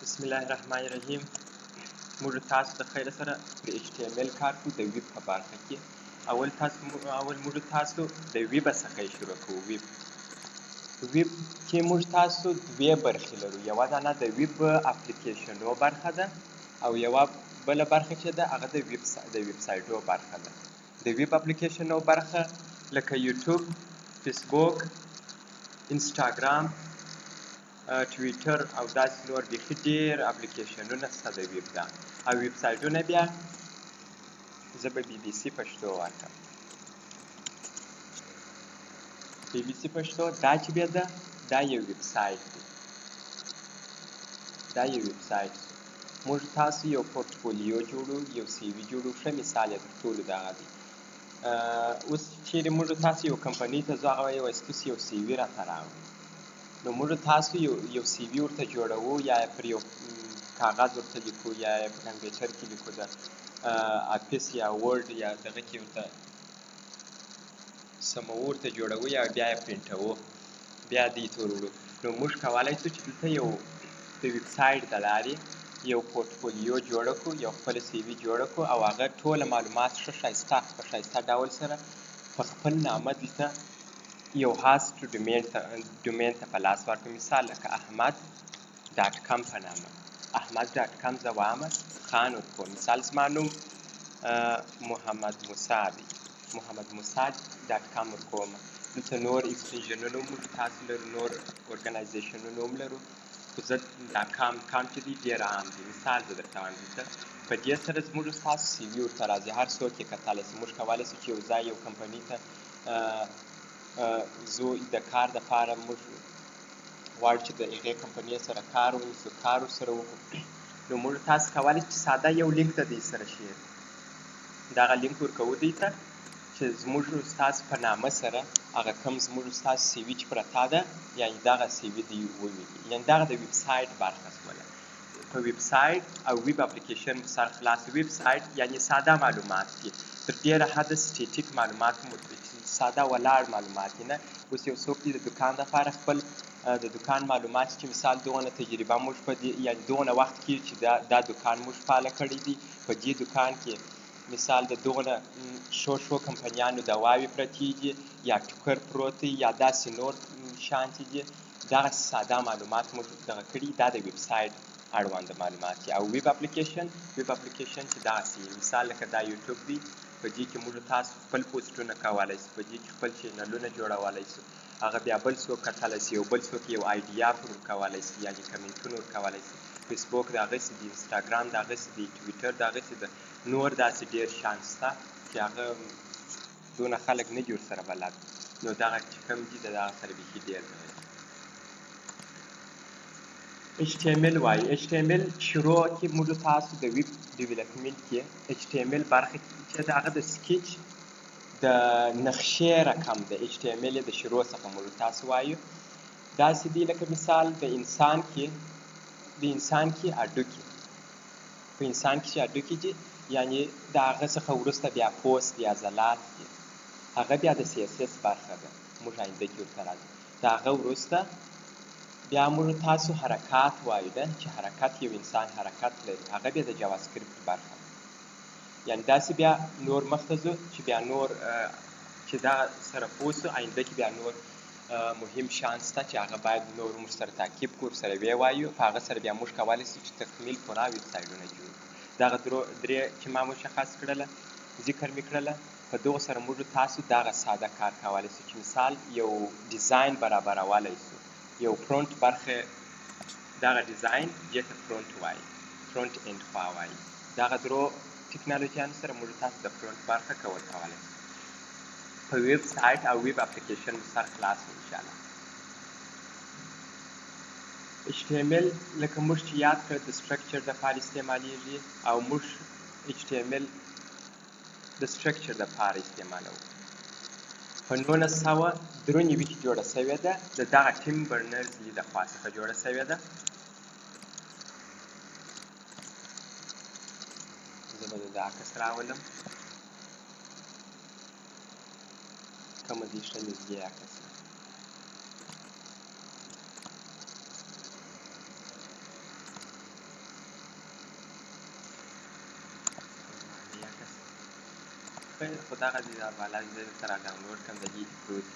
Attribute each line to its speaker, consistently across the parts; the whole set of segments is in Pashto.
Speaker 1: بسم الله الرحمن الرحیم. موږ تاسو د خیر سره پر HTML کار کوو د ویب په برخه کې. اول موږ تاسو د ویب څخه شروع کوو. ویب کې موږ تاسو دوه برخې لرو. یوه دانه د ویب اپلیکیشنو برخه ده او یوه بله برخه چې ده هغه د ویب سایټو برخه ده. د ویب اپلیکیشنو برخه لکه یوټیوب، فیسبوک، انسټاګرام، ټویټر او داسې نور بیخي ډېر اپلیکیشنونه شته د ویب ده. او ویب سایټونه بیا زه به BBC پښتو ورکړم. BBC پښتو دا چې بیا ده دا یو ویب سایټ دی. موږ تاسو یو پورټفولیو جوړو، یو CV جوړو. ښه مثال یې تر ټولو دغه دی. اوس چیرې موږ تاسو یو کمپنۍ ته ځو، هغه وایي تاسو یو CV راته راوړئ. نو موږ تاسو یو CV ورته جوړوو، یا پر یو کاغذ ورته لیکو، یا په کمپیوټر کې لیکو، د افیس یا ورډ یا دغه کې ورته سموو، ورته جوړوو، یا بیا یې پرنټوو، بیا دې ته وروړو. نو موږ کولی شو چې دلته یو د ویب سایټ د لارې یو پورټفولیو جوړه کړو، یو خپله CV جوړه کړو، او هغه ټوله معلومات ښه ښایسته په ښایسته ډول سره په خپل نامه دلته یو هاست ډومین ته په لاس ورکړو. مثال لکه احمد.com په نامه احمد.com زه وایم خان ورکوم. مثال زما نوم محمد موسی دی، محمدموسی.com ورکوم. دلته نور اکسټنشنونه موږ تاسو لرو، نور ارګنایزیشنونه هم لرو، خو زه دا کام چې دی ډېر عام دی. مثال زه درته وایم، دلته په دې سره زموږ ستاسو CV ورته راځي، هر څوک یې کتلی شي. موږ کولی شو چې یو ځای یو کمپنۍ ته زو د کار دپاره موږ غواړو چې د هغې کمپنۍ سره کار ونیسو، کار ورسره وکړو. نو موږ تاسو کولی شئ چې ساده یو لینک ته دوی سره شیر، دغه لینک ورکوو دوی ته چې زموږ ستاسو په نامه سره هغه کوم زموږ ستاسو CV چې پرته ده، یعنې دغه CV دوی وویني. یعنې دغه د ویب سایټ برخه شوله. په ویب سایټ او ویب اپلیکیشن سر خلاص. ویب سایټ یعنې ساده معلومات دي، تر ډېره حده سټیټیک معلومات هم ورته، ساده ولاړ معلومات دي. نه اوس یو څوک دی د دوکان دپاره خپل د دوکان معلومات چې مثال دغونه تجربه موږ په دې، یعنې دغونه وخت کې چې دا دوکان موږ فعاله کړی دی، په دې دوکان کې مثال د دغونه ښو کمپنیانو دواوې پرتې دي، یا ټوکر پروت دی، یا داسې نور شانتې دي. دغسې ساده معلومات موږ دغه کړي، دا د ویب سایټ اړونده معلومات دي. او ویب اپلیکیشن چې داسې مثال لکه دا یوټیوب دی، په دې کې موږ تاسو خپل پوسټونه کولی شو، په دې کې خپل چینلونه جوړولی شو، هغه بیا بل څوک کتلی شي، بل څوک یو آیډیا پر ورکولی شي، یعنې کمنټونه ورکولی شي. فیسبوک دغسې دی، انسټاګرام دغسې دی، ټویټر دغسې ده، نور داسې ډېر شیان شته چې هغه دونه خلک نه دي ورسره بلد. نو دغه چې کوم دي د دغه سره بیخي ډېر HTML وایي. HTML شروع کې موږ تاسو د ویب ډیولپمنټ کې HTML برخه چې ده هغه د سکیچ د نقشې رقم د HTML د شروع څخه موږ تاسو وایو. داسې دی لکه مثال د انسان کې هډوکي، په انسان کې چې هډوکي دي، یعنې د هغه څخه وروسته بیا پوست دي، عضلات دي، هغه بیا د CSS برخه ده، موږ آینده کې ورته راځو. د هغه وروسته بیا موږ تاسو حرکات وایو، ده چې حرکت یو انسان حرکت لري، هغه بیا د جاوا سکرپټ برخه ده. یعنې داسې بیا نور مخته ځو چې بیا نور چې دا سره پوه سو، آینده کې بیا نور مهم شیان شته چې هغه باید نور موږ سره تعقیب کړو، ورسره ووایو. په هغه سره بیا موږ کولی شو چې تکمیل پوره ویب سایټونه جوړ کړو. دغه درې چې ما مشخص کړله، ذکر مې کړله، په دغو سره موږ تاسو دغه ساده کار کولی شو چې مثال یو ډیزاین برابرولی شو، یو فرونټ برخه، دغه ډیزاین دې ته فرونټ وایي، فرونټ اینډ خوا وایي. دغه درو ټکنالوژیانو سره موږ تاسو د فرونټ برخه کول کولی شو. په ویب سایټ او ویب اپلیکیشن سر خلاص و انشاءالله. HTML لکه موږ چې یاد کړه د سټرکچر دپاره استعمالیږي، او موږ HTML د سټرکچر دپاره استعمالوو. په 1993 کې جوړه سوې ده، د دغه ټیم برنرز لي د خوا څخه جوړه سوې ده. زه به د عکس راولم، کومه دې ښه نږدې عکس ده. عکس خیر خو دغه دی دا بالا زه درته را ډاونلوډ کړم د دې کې پروت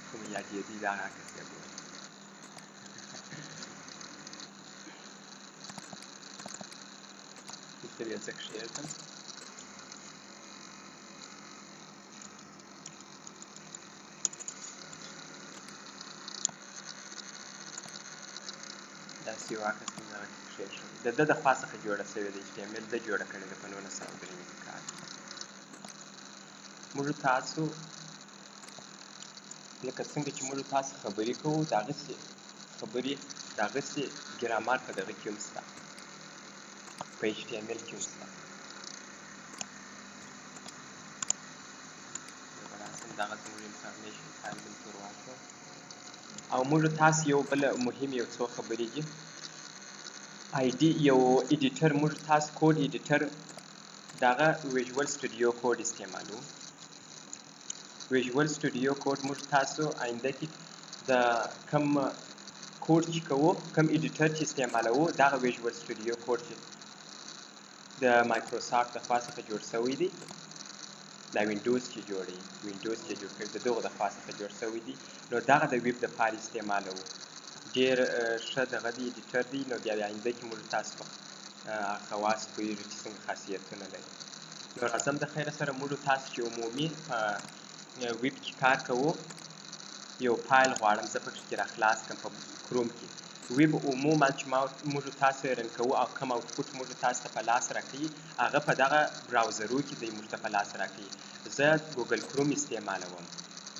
Speaker 1: کوم یادېدي دغه عکس دی ګوره دلته بیا زه کښېږدم داسې یو عکس مې دغه کې کښېښود د ده د خوا څخه جوړه شوې ده HTML ده جوړه کړې ده په 1993 کال موږ تاسو لکه څنګه چې موږ تاسو خبرې کوو دغسې خبرې دغسې ګرامر په دغه کې هم شته په HTML کې هم شته دغه زموږ انفارمیشن فایل دلته ور واچوم او موږ تاسو یو بل مهم یو څو خبرې دي یو ایډیټر موږ تاسو کوډ ایډیټر دغه ویژوال سټوډیو کوډ استعمالو ویژوال سټوډیو کوډ موږ تاسو آینده کې د کم کوډ چې کوو کم ایډیټر چې استعمالوو دغه ویژوال سټوډیو کوډ چې د مایکروسافټ د خوا څخه جوړ شوی دی دا وینډوز چې جوړوي وینډوز چې جوړ کړي د دغو د خوا څخه جوړ شوی دی نو دغه د ویب دپاره استعمالوو ډېر ښه دغه دی ایډیټر دی نو بیا آینده کې موږ تاسو په خواص پوهېږو چې څنګه خاصیتونه لري نو راځم د خیره سره موږ تاسو چې عمومي په ویب کې کار کوو یو فایل غواړم زه پکې کې راخلاص کړم په کروم کې ویب عموما چې موږ تاسو یې رن کوو او کوم آوټپوټ موږ تاسو ته په لاس راکوي هغه په دغه براوزرو کې دی موږ ته په لاس راکوي زه ګوګل کروم استعمالوم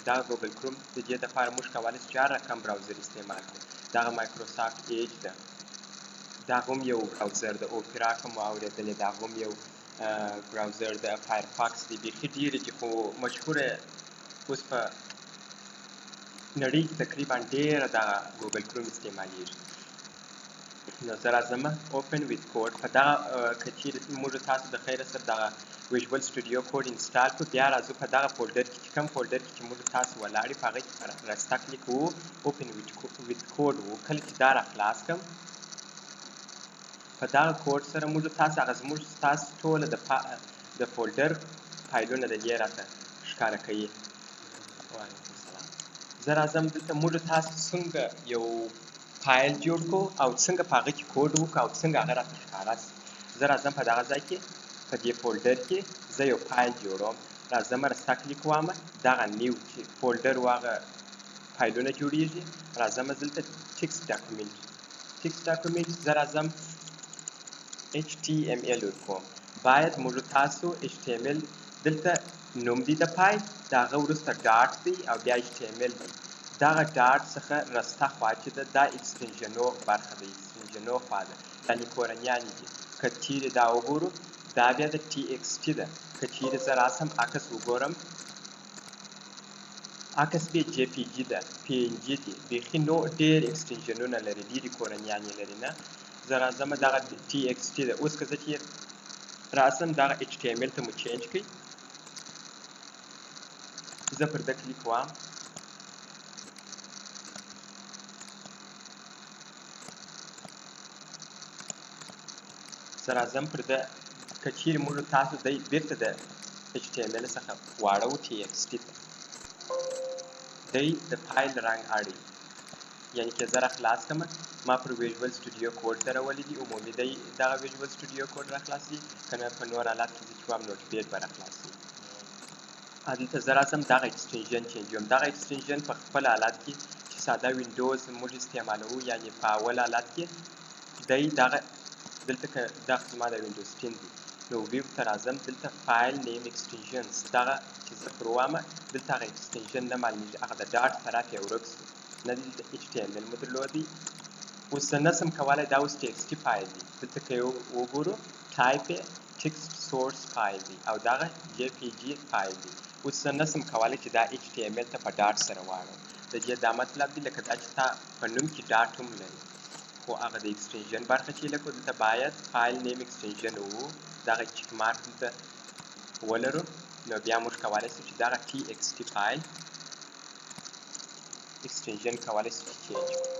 Speaker 1: دا ګوګل کروم د دې دپاره موږ کولی شو چې هر رقم براوزر استعمال کړو دغه مایکروسافټ ایج ده دا هم یو براوزر ده اوپیرا که مو اورېدلې دا هم یو براوزر ده فایرفاکس دی بیخي ډېرې دي خو مشهوره اوس په نړۍ کې تقریبا ډېره دغه ګوګل کروم استعمالیږي نو زه راځم اوپن ویت کوډ په دغه که چیرې موږ تاسو د خیره سره دغه ویژوال سټوډیو کوډ انسټال کړو بیا راځو په دغه فولډر کې چې کوم فولډر کې چې موږ تاسو ولاړ یو په هغه کې راسته کلیک کوو اوپن ویت کوډ وو کله چې دا راخلاص کړم په دغه کوډ سره موږ تاسو هغه زموږ ستاسو ټوله د فولډر فایلونه د دې راته ښکاره کوي وعلیکم السلام زه راځم دلته موږ تاسو څنګه یو فایل جوړ کړو او څنګه په هغه کې کوډ وکړو او څنګه هغه راته ښکاره شي زه راځم په دغه ځای کې په دې فولډر کې زه یو فایل جوړوم راځم راسته کلیک کوم دغه نیو چې فولډر و هغه فایلونه جوړیږي راځم دلته ټکسټ ډاکومنټ زه راځم HTML ورکوم باید موږ تاسو HTML دلته نوم دی د فایل د هغه وروسته ډاټ دی او بیا HTML دی دغه ډاټ څخه رسته خوا چې ده دا اکسټنژنو برخه ده اکسټنژنو خوا ده یعنې کورنیانې دي که چیرې دا وګورو دا بیا د TXT ده که چیرې زه راسم عکس وګورم عکس بیا JPG ده PNG دي بیخي نو ډېر اکسټنژنونه لري ډېرې کورنیانې لري نه زه راځم دغه TXT ده اوس که زه چې راسم دغه HTML ته مو چینج کړئ زه پر ده کلیک کوم زه راځم پر ده که چیرې موږ تاسو دی بېرته د HTML څخه واړوو TXT ته دی د فایل رنګ اړوي یعنې که زه راخلاص کړم ما پر ویژوال سټوډیو کوډ ته راولي دي عمومي دی دغه ویژوال سټوډیو کوډ راخلاصي که نه په نور حالت کې زه چې وایم نوټپیډ به راخلاصي دلته زه راځم دغه اکسټنژن چینجوم دغه اکسټنژن په خپل حالت کې چې ساده وینډوز موږ استعمالوو یعنې په اول حالت کې دی دغه دلته که دغه زما د وینډوز 10 دی نو ویب ته راځم دلته فایل نیم اکسټنژنز دغه چې زه پر ووامه دلته هغه اکسټنژن نه معلومېږي هغه د ډاټ طرف یې ورک شو نه دلته HTML مو درلودی اوس زه نسم کولی دا اوس TXT فایل دی دلته که یې وګورو ټایپ یې ټکسټ سورس فایل دی او دغه JPG فایل دی اوس زه نسم کولی چې دا HTML ته په ډاټ سره واړوم د دې دا مطلب دی لکه دا چې تا په نوم کې ډاټ هم لري خو هغه د اکسټنژن برخه چې لکه دلته باید فایل نیم اکسټنژن وو دغه چیک مارک دلته ولرو نو بیا موږ کولی شو چې دغه TXT فایل اکسټنژن کولی شو چې چینج کړو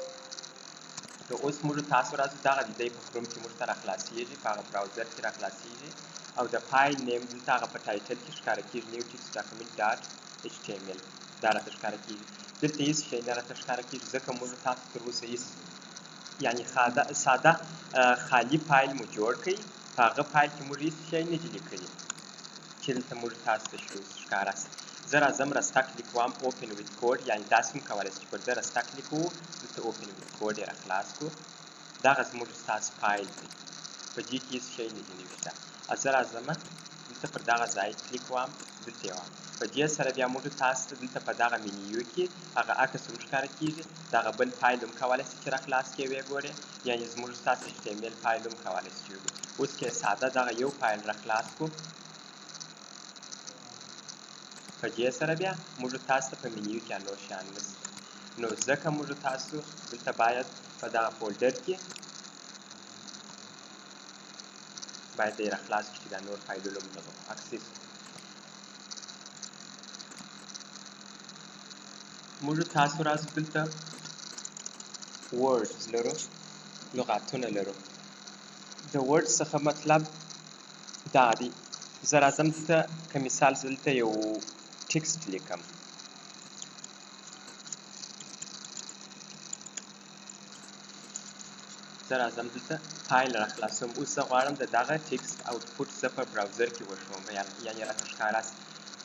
Speaker 1: نو اوس موږ تاسو راځو دغه د دی په کروم کې موږ ته راخلاصېږي په هغه براوزر کې راخلاصېږي او د فایل نیم دلته هغه په ټایټل کې ښکاره کېږي نیو ټکسټ ډاکومنټ ډاټ HTML دا راته ښکاره کېږي. دلته هېڅ شی نه راته ښکاره کېږي ځکه موږ تاسو تر اوسه هېڅ یعنې ساده خالي فایل مو جوړ کړئ په هغه فایل کې موږ هېڅ شی نه دي لیکلي چې دلته موږ تاسو ته ښکاره شي. زه راځم رسته کلیک کوم اوپن ویت کوډ یعنې داسې هم کولی شئ چې پر ده رسته کلیک کوو دلته اوپن ویت کوډ یې راخلاص کړو دغه زموږ ستاسو فایل دی په دې کې هېڅ شی نه دي نوشته. زه راځم دلته پر دغه ځای کلیک کوم دلته یې وهم په دې سره بیا موږ تاسو ته دلته په دغه منیو کې هغه عکس هم ښکاره کېږي دغه بل فایل هم کولی شئ چې راخلاص کړئ ویې ګورئ یعنې زموږ ستاسو HTML فایل هم کولی شئ وګورئ. اوس که ساده دغه یو فایل راخلاص کړو په دې سره بیا موږ تاسو ته په منیو کې نور شیان نشته نو ځکه موږ تاسو دلته باید په دغه فولډر کې باید یې راخلاص کړو چې دا نور فایلونه هم دغه اکسس موږ تاسو راځو دلته words لرو لغاتونه لرو د words څخه مطلب دا دی. زه راځم دلته که مثال زه دلته یو ټکسټ لیکم زه راځم دلته فایل راخلاصوم اوس زه غواړم د دغه ټکسټ آوټپوټ زه په براوزر کې وښوم یعنې راته ښکاره شي.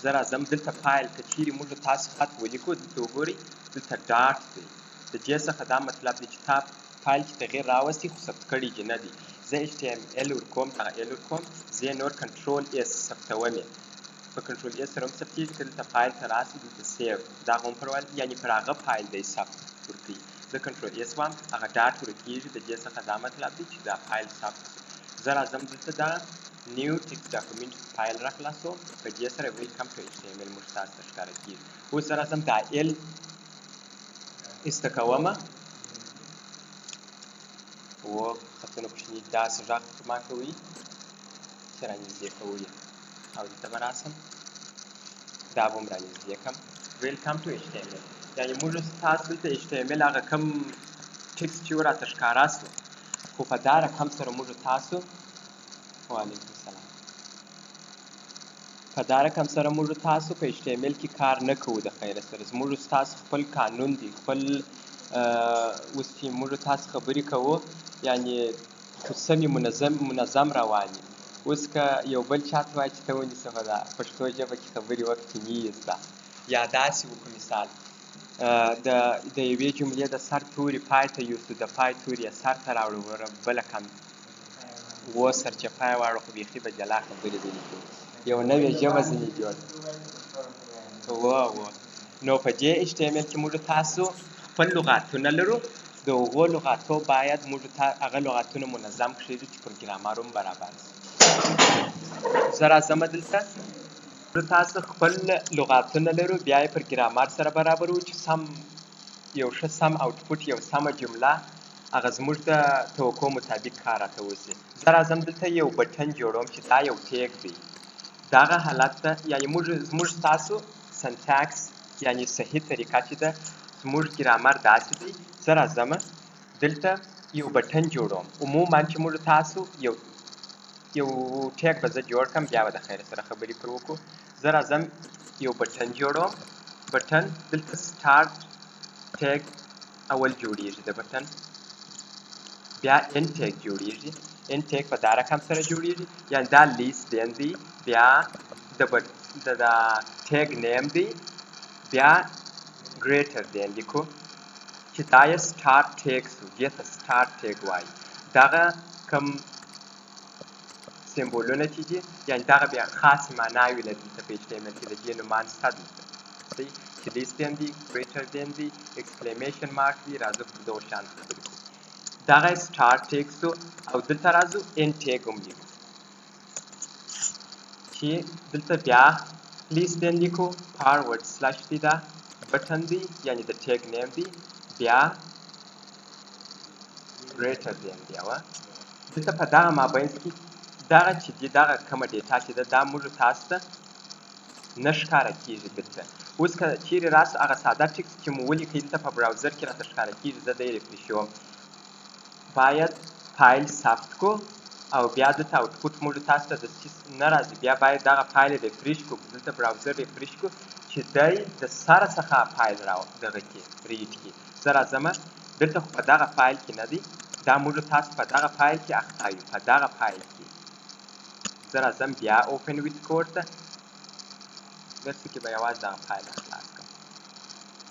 Speaker 1: زه راځم دلته فایل که چیرې موږ تاسو خط ولیکو دلته وګورئ دلته ډاټ دی د دې څخه دا مطلب دی چې تا فایل کې تغییر راوستي خو ثبت کړي دې نه دي. زه HTML ورکوم هغه L ورکوم زه یې نور کنټرول S ثبتوم یې په کنټرول S سره هم ثبتېږي که دلته فایل ته راسئ دلته سیو دغه هم پر یعنې پر هغه فایل دی ثبت ورکوي. زه کنټرول S وهم هغه ډاټ ورکېږي د دې څخه دا مطلب دی چې دا فایل ثبت شو. زه راځم دلته دا نیو ټکسټ ډاکومنټ فایل راخلاصوم په دې سره ویلکم ټو HTML موږ تاسو ته ښکاره کېږي. اوس زه راځم دا L ایسته کومه خطونه کوچني داسې غږ ما کوي چې رانږدې کوو یې او دلته به راسم دا به هم رانږدې کړم ویلکم ټو HTML یعنې موږ تاسو دلته HTML هغه کوم ټکسټ چې و راته ښکاره شو خو په دا رقم سره موږ تاسو وعلیکم السلام په دا رقم سره موږ تاسو په HTML کې کار نه کوو د خیره سره زموږ ستاسو خپل قانون دی خپل اوس چې موږ تاسو خبرې کوو یعنې خو سمې منظم روانې اوس که یو بل چاته وایي چې ته ونیسه په دا پښتو ژبه کې خبرې وکړه چې نه یې زده یا داسې وکړو مثال د یوې جملې د سر توري پای ته یوسو د پای توري یې سر ته راوړو بله کم سرچپه یې واړو خو بیخي به جلا خبرې ځینې کوو یو نوې ژبه ځینې جوړ نو په دې HTML کې موږ تاسو خپل لغاتونه لرو د هغو لغاتو باید موږ هغه لغاتونه منظم کښېږدو چې پر ګرامر هم برابر شي. زه راځم دلته موږ تاسو خپل لغاتونه لرو بیا یې پر ګرامر سره برابر وو چې سم یو ښه سم آوټپوټ یو سمه جمله هغه زموږ د توقع مطابق کار راته وشي. زه راځم دلته یو بټن جوړوم چې دا یو ټیګ دی دغه حالت ته یعنې زموږ ستاسو سنټاکس یعنې صحیح طریقه چې ده زموږ ګرامر داسې دی. زه راځم دلته یو بټن جوړوم عموما چې موږ تاسو یو ټیګ به زه جوړ کړم بیا به د خیر سره خبرې پر وکړو. زه راځم یو بټن جوړوم بټن دلته سټارټ ټیګ اول جوړیږي د بټن بیا ان ټیګ جوړیږي ان ټیګ په دا رقم سره جوړیږي یعنې دا لیس دین دی بیا د ټیګ نیم دی بیا ګریټر دین لیکو چې دا یې سټارټ ټیګ شو دې ته سټارټ ټیګ وایي. دغه کوم سمبولونه چې دي یعنې دغه بیا خاصې معناوې لري دلته په HTML کې د دې نومان شته دلته چې لیس دین دی ګریټر دین دی ایکسکلیمیشن مارک دی راځو پر دغو شیانو خبرې کوو. دغه سټارټ ټیګ شو او دلته راځو ان ټیګ هم لیکو چې دلته بیا لیس دین لیکو فارورډ سلش دی دا بټن دی یعنې د ټیګ نیم دی بیا ګریټر دین دی دلته په دغه مابینځ کې دغه چې دی دغه کومه ډیټا چې ده دا موږ تاسو ته نه ښکاره کېږي دلته. اوس که چیرې راسو هغه ساده ټکسټ چې مو ولیکئ دلته په براوزر کې راته ښکاره کېږي زه دی ریفریشوم باید فایل ثبت کو او بیا دلته آوټپوټ موږ تاسو ته دستي نه راځي، بیا باید دغه فایل ریفریش کړو، دلته براوزر ریفریش کړو چې دی د سره څخه فایل دغه کړي ریډ کړي. زه راځم دلته خو په دغه فایل کې نه دی، دا موږ تاسو په دغه فایل کې اخته یو، په دغه فایل کې. زه راځم بیا اوپن ویت کوډ ته، درس کې به یوازې دغه فایل خلاص کړم.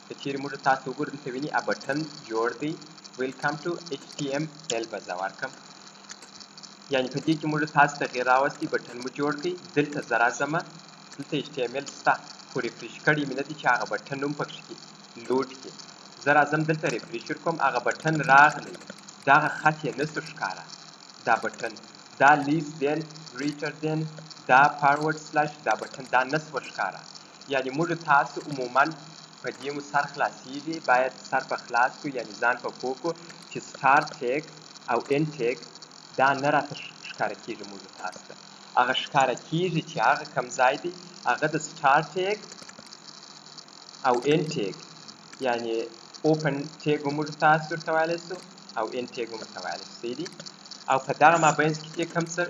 Speaker 1: که چیرې موږ تاسو وګورئ دلته ویني ا بټن جوړ دی، ویلکم ټو HTML به زه ورکړم. یعنې په دې کې موږ تاسو تغییر راوستی، بټن مو جوړ کړئ. دلته زه راځم، دلته HTML شته خو ریفریش کړی مې نه دی چې هغه بټن هم پکې لوډ کړي. زه راځم دلته ریفریش ورکوم، هغه بټن راغلی، دغه خط یې نسو ښکاره، دا بټن، دا لیس دین ګریټر دین، دا فارورډ سلاش، دا بټن دا نسوه ښکاره. یعنې موږ تاسو عموما په دې مو سر خلاصیږي، باید سر په خلاص کړو، یعنې ځان په پوه کړو چې سټارټ ټیګ او end ټیګ دا نه راته ښکاره کېږي. موږ تاسو ته هغه ښکاره کېږي چې هغه کوم ځای دی، هغه د سټارټ ټیګ او end ټیګ، یعنې اوپن ټیګ هم موږ تاسو ورته ویلی سو او end ټیګ هم ورته ویلی سو. صحیح دي؟ او په دغه مابینځ کې چې کوم څه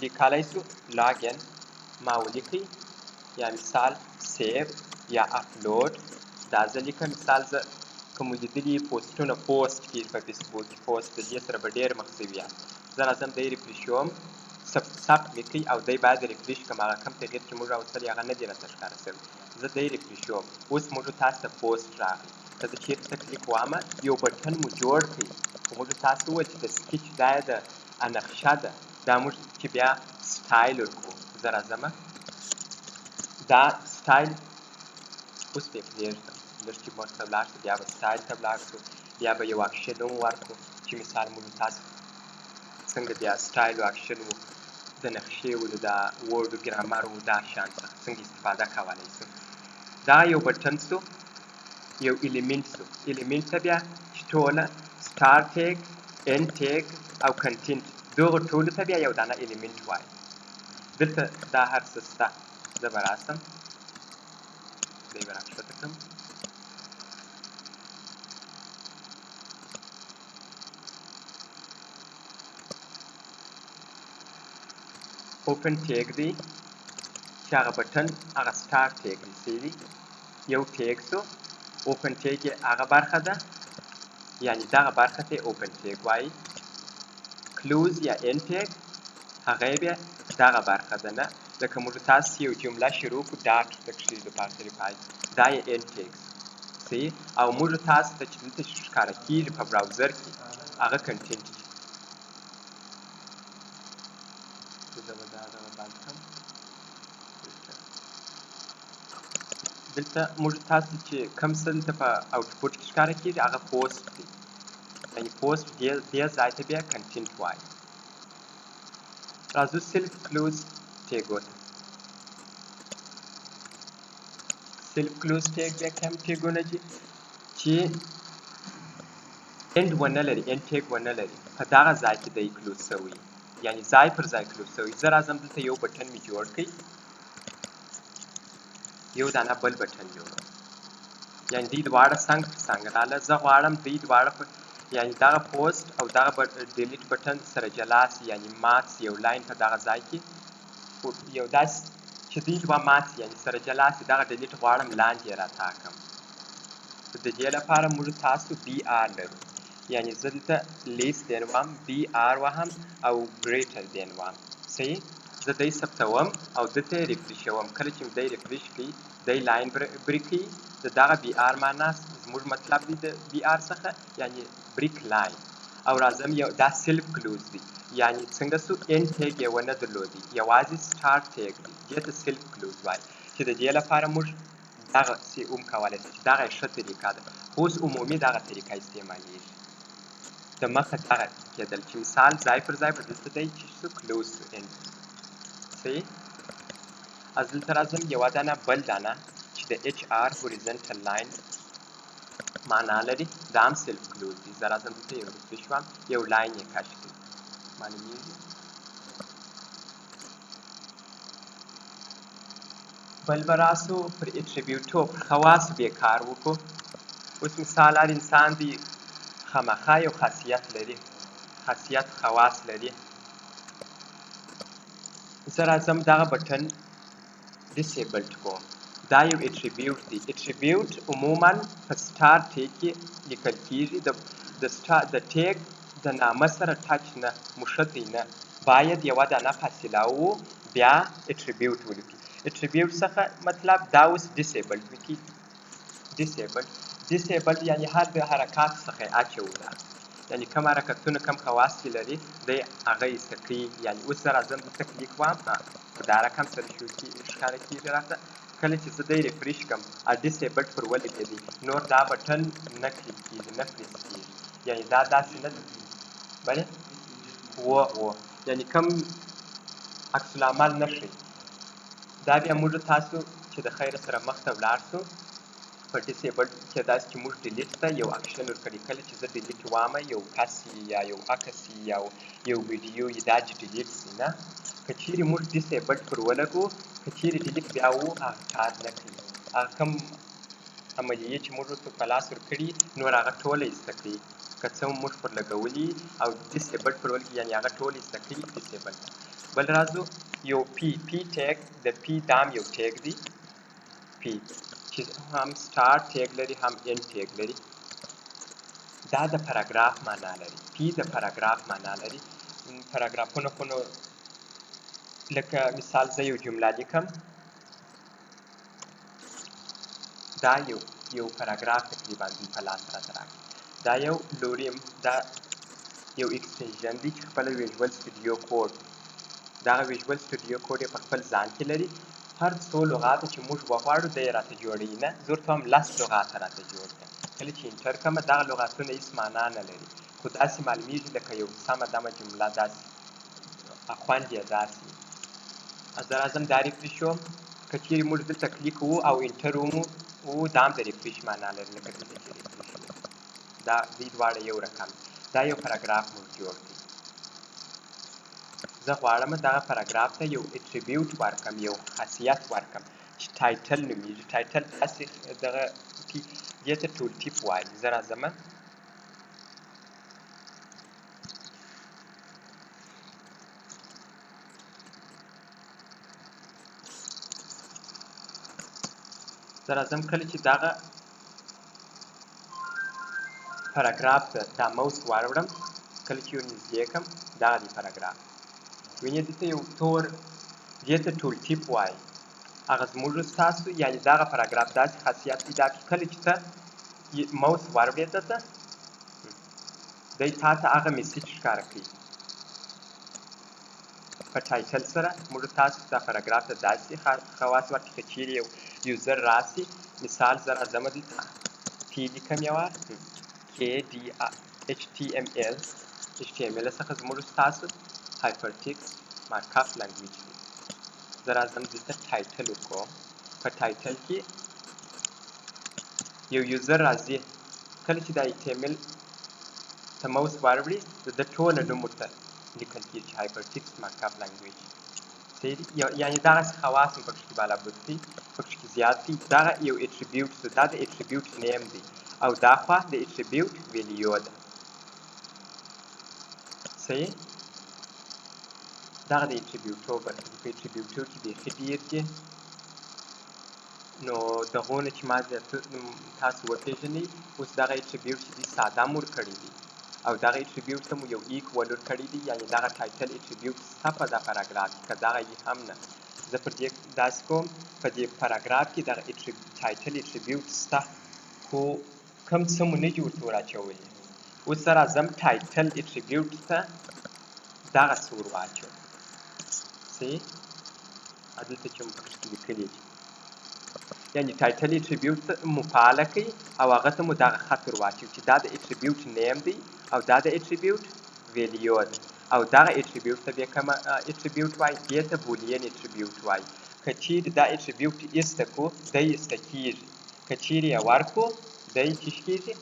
Speaker 1: لیکلی سو، لاګین ما ولیکئ، یا مثال سیو یا اپلوډ، دا زه لیکم. مثال زه که مو لیدلي پوسټونه پوسټ کېږي په فیسبوک کې، پوسټ د دې سره به ډېر مخ شوي یاست. زه راځم دی ریفریشوم، ثبت مې کوي او دی باید ریفریش کړم، هغه کوم تغییر چې موږ راوستلی هغه نه دی راته ښکاره شوی. زه دی ریفریشوم، اوس موږ تاسو ته پوسټ راغلی. که زه چېرته ته کلیک ووهمه یو بټن مو جوړ کړئ، خو موږ تاسو وویل چې د سکیچ دا یې د نقشه ده، دا موږ چې بیا سټایل ورکړو. زه راځم دا سټایل اوس به یې پرېږدم، لږ چې مخ ته ولاړ شو بیا به سټایل ته ولاړ شو، بیا به یو اکشن هم ورکړو چې مثال موږ تاسو څنګه بیا سټایل و اکشن و د نقشې و د ورډ و ګرامر و دا شیان څخه څنګه استفاده کولی شو. دا یو بټن سو، یو الیمنټ سو. الیمنټ ته بیا چې ټوله سټارټ ټیګ، end ټیګ او کنټینټ، دغو ټولو ته بیا یو دانه الیمنټ وایي. دلته دا هر څه شته. زه به راسم، دی به راښکته کړم. اوپن ټیګ دی چې هغه بټن هغه سټارټ ټیګ دی. صحیح دی؟ یو ټیګ سو، اوپن ټیګ یې هغه برخه ده، یعنې دغه برخه ته یې اوپن ټیګ وایي. کلوز یا end ټیګ هغه یې بیا دغه برخه ده. نه لکه موږ تاسو یو جمله شروع کړو ډاټ پکښې د پاتې پای، دا یې end ټیګ. صحیح؟ او موږ تاسو ته چې دلته ښکاره کېږي په براوزر کې هغه کنټینټ دی. زه به دا دغه بند کړم. دلته موږ تاسو چې کوم څه دلته په آوټپوټ کې ښکاره کېږي هغه پوسټ دی، یعنې پوسټ دې ځای ته بیا کنټینټ وایي. راځو سیلف کلوز ټیګو ته. سیلف کلوز ټیګ بیا کوم ټیګونه دي چې end ونه لري، end ټیګ ونه لري، په دغه ځای کې دی کلوز شوی، یعنې ځای پر ځای کلوز شوی. زه راځم دلته یو بټن مې جوړ کړئ، یو دانه بل بټن جوړوم، یعنې دوی دواړه څنګ پر څنګ راله. زه غواړم دوی دواړه یعنې دغه پوسټ او دغه ډیلیټ بټن سره جلا سي، یعنې مات سي، یو لاین په دغه ځای کې یو داسې چې دوی دوه مات سي، یعنې سره جلا سي. دغه ډیلیټ غواړم لاندې یې راتاکم. د دې لپاره موږ تاسو BR لرو، یعنې زه دلته لیس دین وهم، BR وهم او ګریټر دین وهم. صحیح؟ زه دی ثبتوم او دلته یې ریفریشوم. کله چې دی ریفریش کړي دی لاین بریک کوي. د دغه BR معنا زموږ مطلب دی د BR څخه، یعنې بریک لاین. او راځم یو دا سیلف کلوز دی، یعنې څنګه سو end ټیګ یې ونه درلودی، یوازې سټارټ ټیګ دی، دې ته سیلف کلوز وایي. چې د دې لپاره موږ دغسې هم کولی شو چې دغه یې ښه طریقه ده، اوس عمومي دغه طریقه استعمالیږي. د مخه دغه کېدل چې مثال ځای پر ځای به دلته دی چې سو کلوز سو end. صحیح؟ از دلته راځم یوه دانه بل دانه چې د HR هوریزنټل لاین معنا لري، دا هم سیلف کلوز دی. زه راځم دلته یو ریفریش وهم، یو لاین یې کش کړي، معلومېږي. بل به راسو پر اټریبیوټو پر خواصو بې کار وکړو. اوس مثال هر انسان دی خامخا یو خاصیت لري، خاصیت خواص لري. زه راځم دغه بټن ډیسیبلډ کوم. دا یو اټریبیوټ دی. اټریبیوټ عموما په سټار ټیګ کې لیکل کیږي. د ټیګ د نامه سره ټچ نه، مښتی نه، باید یوه دانه فاصله وو بیا اټریبیوټ ولیکي. اټریبیوټ څخه مطلب دا اوس ډیسیبلډ لیکي. ډیسیبلډ یعنی هر د حرکات څخه یې اچوله، یعنی کم حرکتونه کم خواص چې لري دی هغه ایسته کوي. یعنی اوس زه راځم دلته کلیک وهم دا رقم سره ښکاره کېږي راته. کله چې زه دی ریفریش کړم ډیسیبلډ پر ولګېدی نور دا بټن نه کلیک کېږي، نه پریس کېږي. یعنی دا داسې نه بلې یعنی کم عکس العمل نه ښیي. دا بیا موږ تاسو چې د خیره سره مخته ولاړ شو په ډیسیبلډ کې داسې چې موږ ډیلیټ ته یو اکشن ورکړي. کله چې زه ډیلیټ وامه یو کس یا یو عکس یا یو ویډیو دا چې ډیلیټ شي نه، که چیرې موږ ډیسیبلډ پر ولګو که چیرې ډیلیټ بیا وو هغه کار نه کوي. هغه کوم عملیې چې موږ ورته په لاس ورکړي نور هغه ټوله ایسته کوي. که څه موږ پر لګولي او ډیسیبلډ پر ولګي یعنې هغه ټول ایسته کوي ډیسیبلډ. بل راځو یو پی ټیګ. د پی دام یو ټیګ دی پی چې هم سټار ټیګ لري هم ان ټیګ لري. دا د پاراګراف معنا لري. پی د پاراګراف معنا لري. پاراګرافونه خو نو لکه مثال زه یو جمله لیکم دا یو پاراګراف تقریبا دوی په لاس راته راکړي. دا یو لوریم دا یو ایکسټنشن دی چې خپله ویژوال سټوډیو کوډ دغه ویژوال سټوډیو کوډ یې په خپل ځان کې لري. هر څو لغاته چې موږ وغواړو دی یې راته جوړوي. نه زه ورته وایم 10 لغاته راته جوړ کړه. کله چې انټر کړمه دغه لغاتونه هېڅ معنا نه لري خو داسې معلومیږي لکه یو سمه دمه جمله داسې خوند یې داسې. زه راځم دا ریفریش وم. که چیرې موږ دلته کلیک وو او انټر ومو دا هم د ریفریش معنا لري لکه دلته چې ریفریش وو. دا دوی دواړه یو رقم. دا یو پاراګراف موږ جوړ کړي. زه غواړم دغه پاراګراف ته یو اټریبیوټ ورکړم، یو خاصیت ورکړم چې ټایټل نومیږي. ټایټل داسې دغه دې ته ټول ټیپ وایي. زه راځم کله چې دغه پاراګراف ته دا موس واړوړم کله چې ورنږدې کړم دغه دی پاراګراف. وینې دلته یو تور دې ته ټول ټیپ وایي. هغه زموږ ستاسو یعنې دغه پاراګراف داسې خاصیت دی دا کله چې ته موس واړوې ته دی تا ته هغه میسج ښکاره کوي. په ټایټل سره موږ تاسو دا پاراګراف ته داسې خواص ورکړي که چیرې یو یوزر راسي مثال زه راځم دلته پی لیکم یوه HTML څخه زموږ ستاسو هایپرټیکسټ مارکاپ لنګویج دی. زه راځم دلته ټایټل وکړم. په ټایټل کې یو یوزر راځي کله چې دا HTML ته موس واړوړي د ده ټوله نوم ورته لیکل کېږي چې هایپرټیکسټ مارکاپ لنګویج. یعنې دغسې خواص هم پکې بالابود دي، پکې زیات دي. دغه یو اټریبیوټ دی. دا د اټریبیوټ نیم دی او دا خوا د اټریبیوټ ویلیو ده. صحیح. دغه د اټریبیوټو برخې دي. په اټریبیوټو کې بیخي ډېر دي. نو دغونه چې ما تاسو وپېژنئ اوس دغه اټریبیوټ چې دي ساده مو ورکړي دي او دغه اټریبیوټ ته مو یو ایکول ورکړی دی. یعنې دغه ټایټل اټریبیوټ شته په دا پاراګراف کې که دغه یې هم نه. زه پر دې داسې کوم په دې پاراګراف کې دغه ټایټل اټریبیوټ شته خو کوم څه مو نه دي ورته وراچولي. اوس زه راځم ټایټل اټریبیوټ ته دغه څه ور واچوم. صحیح. دلته چې مو پکې لیکلي دي یعنې ټایټل اټریبیوټ مو فعاله کوي او هغه ته مو دغه خط ور واچوي چې دا د اټریبیوټ نیم دی او دا د اټریبیوټ ویلیو ده او دغه اټریبیوټ ته بیا کومه اټریبیوټ وایي؟ دې ته بولین اټریبیوټ وایي. که چیرې دا اټریبیوټ ایسته کړو دی ایسته کېږي. که چیرې یې ورکړو دی څه کېږي؟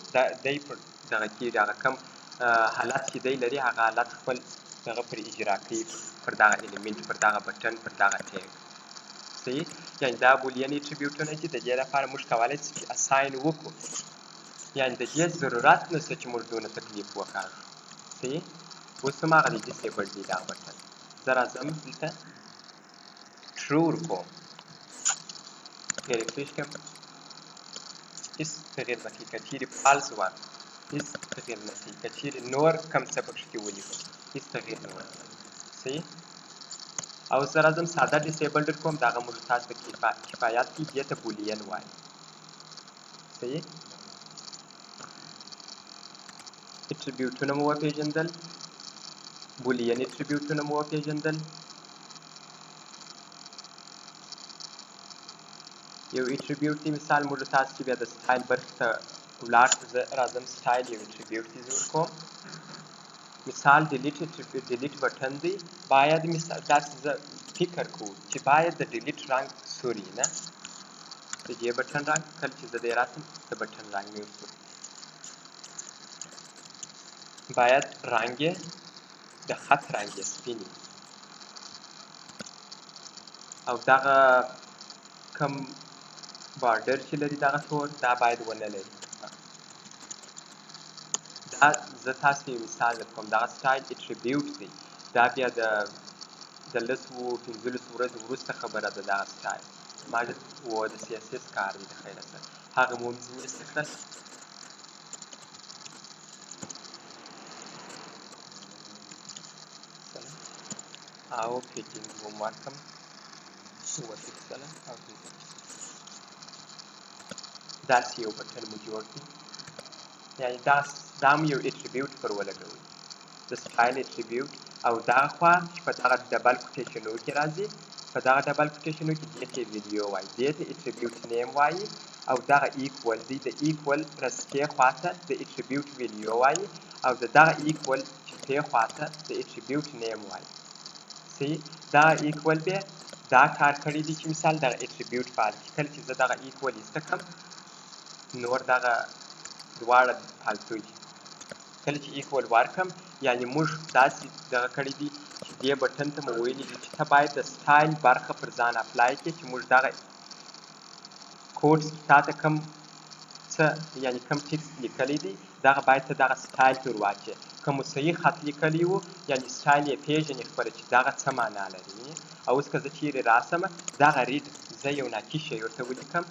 Speaker 1: دی پر دغه کېږي. هغه کوم حالت چې دی لري هغه حالت خپل دغه پر اجرا کوي پر دغه الیمنټ، پر دغه بټن، پر دغه ټیګ. صحیح. یعنې دا بولین اټریبیوټونه دي. د دې لپاره موږ کولی شو چې اساین وکړو. یعنې د دې ضرورت نشته چې موږ دونه تکلیف وکاږو. صحیح. اوس هم هغه ډیسیبل دی دغه بټن. زه راځم دلته ټرو ورکوم ریفریش کړم هېڅ تغیر نه کوي که چیرې فالس ورکړم هېڅ تغیر نه کوي که چیرې نور کوم څه پکښې ولیکم هېڅ تغیر نه ورکوي صحیح او زه راځم ساده ډیسیبلډ کوم دغه موږ تاسو ته کفایت کوي دې ته بولین وایي صحیح اټریبیوټونه مو وپېژندل بولین اټریبیوټونه مو وپېژندل یو اټریبیوټ دی مثال موږ تاسو چې بیا د سټایل برخې ته ولاړ شو زه راځم سټایل یو اټریبیوټ دی زه ورکوم مثال ډیلیټ بټن دی باید مثال داسې زه فکر کوو چې باید د ډیلیټ رنګ سور وي نه د دې بټن رنګ کله چې زه دی راسم د بټن رنګ مې ورسور باید رنګ یې د خط رنګ یې سپین وي او دغه کم بارډر چې لري دغه تور دا باید ونه لري دا زه تاسو ته یو مثال درکوم دغه سټایل اټریبیوټ دی دا بیا د 15 ورځو وروسته خبره ده دغه سټایل ما د CSS کار دی د خیره سره هغه مو مرسته کړل او پیجینګ هم ورکړم 2 پکسله او داسې یو بټن مو جوړ کړي یعنې دا مو یو اټریبیوټ پر ولګوئ د سټایل اټریبیوټ او دغه خوا چې په دغه ډبل کوټیشنو کې راځي په دغه ډبل کوټیشنو کې دې ته ویډیو وایي دې ته اټریبیوټ نیم وایي او دغه ایکول دی د ایکول رسکې خواته د اټریبیوټ ویډیو وایي او د دغه ایکول چپې خواته د اټریبیوټ نیم وایي صحیح دغه ایکول بیا دا کار کړی دی چې مثال دغه اټریبیوټ فعال کړي کله چې زه دغه ایکول ایسته کړم نور دغه دواړه فالتو دي کله چې ایکول ورکړم یعنې موږ داسې دغه کړی دي چې دې بټن ته مو ویلي دي چې ته باید د سټایل برخه پر ځان اپلای کړې چې موږ دغه کوډ تا ته کوم څه یعنې کوم ټکسټ لیکلی دی دغه باید ته دغه سټایل ته ور واچوې که مو صحیح خط لیکلی وو یعنې سټایل یې پېژنې خپله چې دغه څه معنا لري او اوس که زه چیرې راسمه دغه ریډ زه یو ناقص شی ورته ولیکم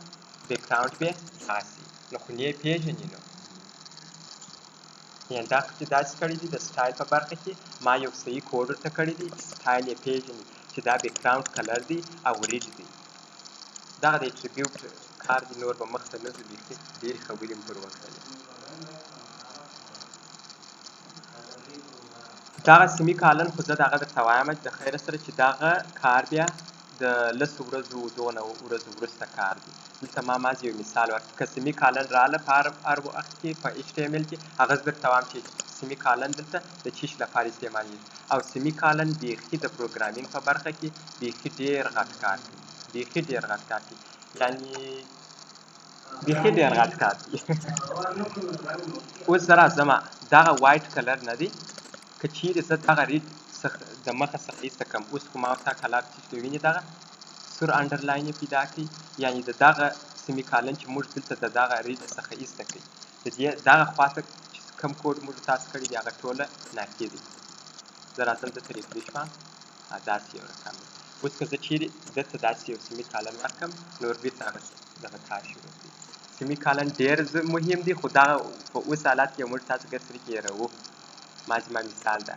Speaker 1: بیکګراوند به داسې نو خو نه یې پېژنې نو یعنې دا خو چې داسې کړي دي د سټایل په برخه کې ما یو صحیح کوډ ورته کړی دی چې سټایل یې پېژني چې دا بیکګراوند کلر دی او ریډ دی دغه د اټریبیوټ کار دی نور به مخته نه ځو بیخي ډېرې خبرې مو پر وکړلې دغه سیمي کالن خو زه دغه درته وایم د خیره سره چې دغه کار بیا د 10 ورځو 2 ورځو وروسته کار دی دلته ما مازې یو مثال ورکړ که سیمي کالن راله په هر وخت کې په HTML کې هغه زه درته وایم چې سیمي کالن دلته د چی شي لپاره استعمالیږي او سیمي کالن بیخي د پروګرامینګ په برخه کې بیخي ډېر غټ کار کوي بیخي ډېر غټ کار کوي یعنې بیخي ډېر غټ کار کوي اوس زه راځم دغه وایټ کلر نه دی که چیرې زه دغه ریډ د مخه څخه ایسته کړم اوس خو ما ورته کلر چې وینې دغه سور انډرلاین یې پیدا کړي یعنې د دغه سیمي کالن چې موږ دلته د دغه ریډ څخه ایسته کړي د دې دغه خواته چې کوم کوډ موږ تاسو کړي دي هغه ټوله ناقص دي زه راځم دلته ریفریش کړم داسې یو رقم دی اوس که زه چیرې دلته داسې یو سیمي کالن ورکړم نور بېرته دغه کار شروع کړي سیمي کالن ډېر مهم دی خو دغه په اوس حالت کې موږ تاسو ګر سره کې هېروو ما زما مثال ده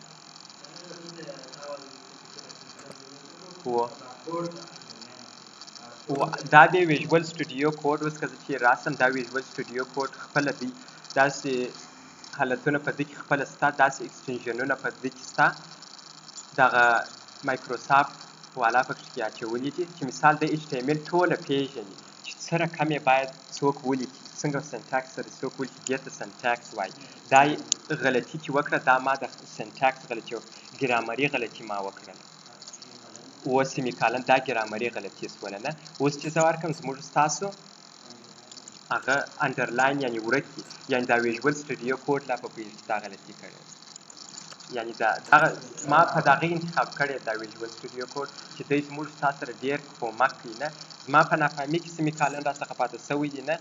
Speaker 1: دا د ویژوال سټوډیو کوډ اوس که زه چې راسم دا ویژوال سټوډیو کوډ خپله دی داسې حالتونه په دې کې خپله سته داسې اکسټنژنونه په دې کې سته دغه مایکروسافټ والا پکې کې اچولي دي چې مثال د HTML ټوله پېژني چې څه رقم یې باید څوک ولیکي څنګه سنټاکس سره څوک ولیکي دې ته سنټاکس وایي دا غلطي چې وکړه دا ما د سنټاکس غلطي وکړه ګرامري غلطي ما وکړله اوس سیمي کالن دا ګرامري غلطي شوله نه اوس چې زه ورکړم زموږ ستاسو هغه انډرلاین یعنې ورک دي یعنې دا ویژوال سټوډیو کوډ لا په پیل کې دا غلطي کړې یعنې دغه ما په دغه انتخاب کړی دا ویژوال سټوډیو کوډ چې دی زموږ ستاسو سره ډېر کومک کوي نه زما په ناکامي کې سیمي کالن راڅخه پاتې شوی دی نه